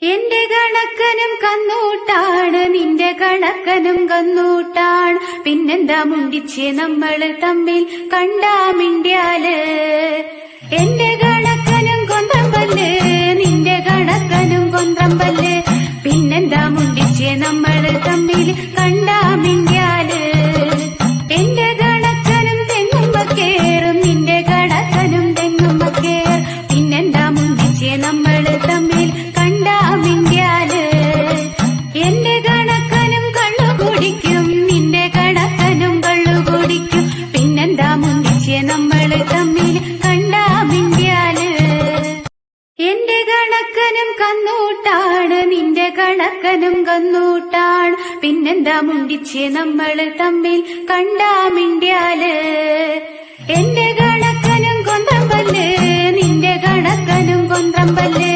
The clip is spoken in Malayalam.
എന്റെ കണക്കനും കന്നൂട്ടാണ്, നിന്റെ കണക്കനും കന്നൂട്ടാണ്. പിന്നെന്താ മുണ്ടിച്ചേ നമ്മള് തമ്മിൽ കണ്ടാ മിണ്ടിയാല്. എന്റെ കണക്കനും കൊന്ത്രമ്പല്ല്, നിന്റെ കണക്കനും കൊന്ത്രമ്പല്ല്. പിന്നെന്താ മുണ്ടിച്ചേ നമ്മള് തമ്മിൽ കണ്ടാ മിണ്ടിയാല്. എന്റെ കണക്കനും തെങ്ങുമ്പക്കേറും, നിന്റെ കണക്കനും തെങ്ങുമ്പക്കേറും. പിന്നെന്താ മുണ്ടിച്ചേ നമ്മള് തമ്മിൽ കണ്ടാ മിണ്ടിയാല്. എന്റെ കണക്കനും കള്ളു കുടിക്കും, നിന്റെ കണക്കനും കള്ളു കുടിക്കും. പിന്നെന്താ മുണ്ടിച്ചേ നമ്മള് തമ്മിൽ കണ്ടാ മിണ്ടിയാല്. എന്റെ കണക്കനും കന്നൂട്ടാണ്, നിന്റെ കണക്കനും കന്നൂട്ടാണ്. പിന്നെന്താ മുണ്ടിച്ചേ നമ്മള് തമ്മിൽ കണ്ടാ മിണ്ടിയാല്. എന്റെ കണക്കനും കൊന്ത്രമ്പല്ല്, നിന്റെ കണക്കനും കൊന്ത്രമ്പല്ല്.